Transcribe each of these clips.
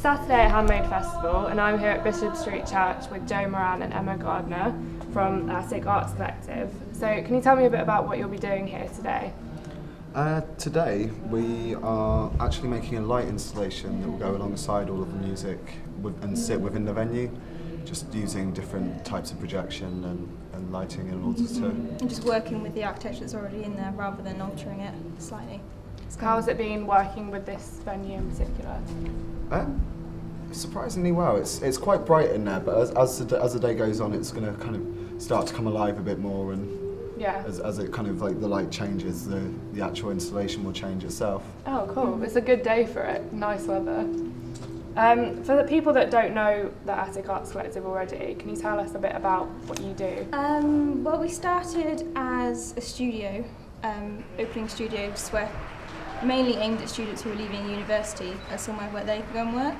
Saturday at Handmade Festival, and I'm here at Bishop Street Church with Joem and Emma from SIG Arts Collective. So can you tell me a bit about what you'll be doing here today? Today we are actually making a light installation that will go alongside all of the music and sit within the venue, just using different types of projection and lighting in order to... And just working with the architecture that's already in there rather than altering it slightly. How has it been working with this venue in particular? Surprisingly well. It's quite bright in there, but as the day goes on, it's going to kind of start to come alive a bit more, and as it kind of like the light changes, the actual installation will change itself. Oh, cool! It's a good day for it. Nice weather. For the people that don't know the SIG Arts Collective already, can you tell us a bit about what you do? Well, we started as a studio, opening studios where mainly aimed at students who are leaving university as somewhere where they can go and work.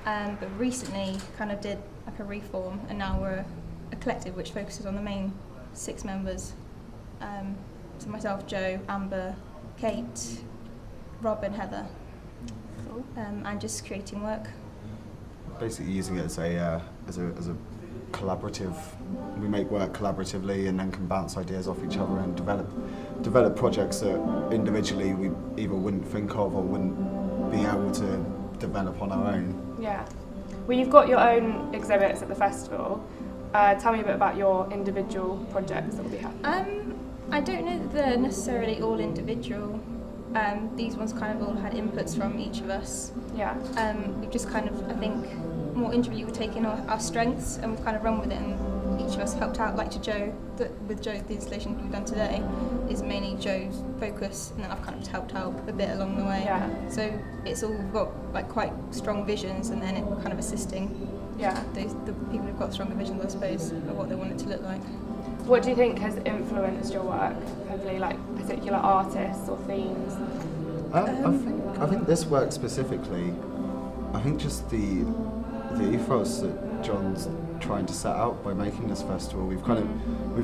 But recently kind of did like a reform, and now we're a collective which focuses on the main 6 members. So myself, Joe, Amber, Kate, Rob and Heather. Cool. And just creating work. Basically using it as a collaborative. We make work collaboratively and then can bounce ideas off each other and develop projects that individually we either wouldn't think of or wouldn't be able to develop on our own. Yeah. Well, you've got your own exhibits at the festival. Tell me a bit about your individual projects that will be happening. I don't know that they're necessarily all individual. These ones kind of all had inputs from each of us. Yeah. We've just kind of, I think, more individually we've taken our strengths and we've kind of run with it, and each of us helped out. Like to Joe, with Joe, the installation we've done today is mainly Joe's focus, and then I've kind of helped out a bit along the way. Yeah. So it's all got like quite strong visions, and then it kind of assisting the people who've got stronger visions, I suppose, of what they want it to look like. What do you think has influenced your work? Hopefully, like particular artists or themes? I think this work specifically, I think just the ethos that John's trying to set out by making this festival. We've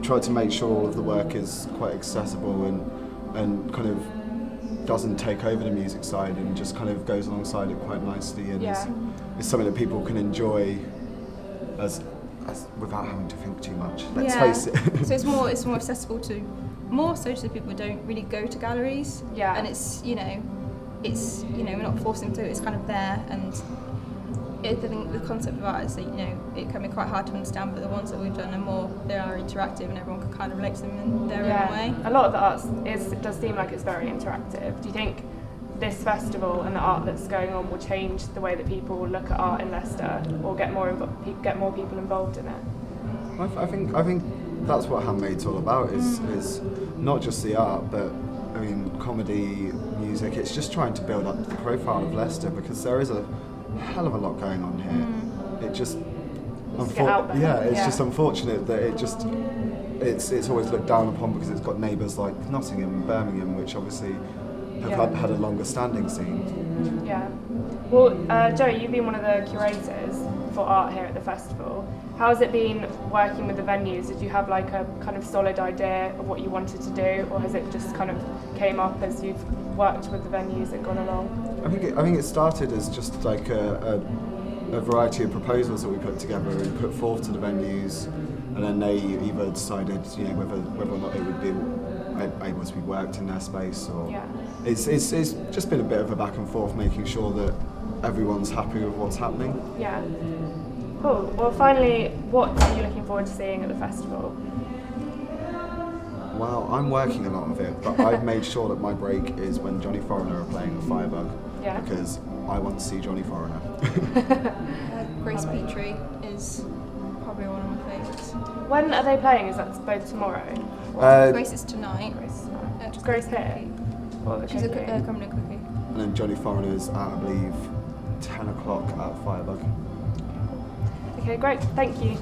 tried to make sure all of the work is quite accessible and kind of doesn't take over the music side and just kind of goes alongside it quite nicely, and is something that people can enjoy as without having to think too much. Let's face it. So it's more accessible to people who don't really go to galleries. Yeah. And it's we're not forcing them to. It's kind of there, and I think the concept of art is that it can be quite hard to understand, but the ones that we've done they are interactive, and everyone can kind of relate to them in their own way. A lot of the art does seem like it's very interactive. Do you think this festival and the art that's going on will change the way that people look at art in Leicester, or get more people involved in it? I think that's what Handmade's all about. Is not just the art, but I mean comedy, music. It's just trying to build up the profile of Leicester, because there is a hell of a lot going on here. It just just unfortunate that it's always looked down upon because it's got neighbours like Nottingham and Birmingham, which obviously have had a longer standing scene. Yeah. Well, Joe, you've been one of the curators for art here at the festival. How has it been working with the venues? Did you have like a kind of solid idea of what you wanted to do, or has it just kind of came up as you've worked with the venues and gone along? I think it started as just like a variety of proposals that we put together and put forth to the venues, and then they either decided whether or not it would be able to be worked in their space, or it's just been a bit of a back and forth, making sure that everyone's happy with what's happening. Yeah. Cool. Well, finally, what are you looking forward to seeing at the festival? Well, I'm working a lot of it, but I've made sure that my break is when Johnny Foreigner are playing at Firebug, because I want to see Johnny Foreigner. Grace Petrie is probably one of my favourites. When are they playing? Is that both tomorrow? Grace is tonight. Grace here? She's a comedy cookie. And then Johnny Foreigner is at, I believe, 10 o'clock at Firebug. Okay, great. Thank you.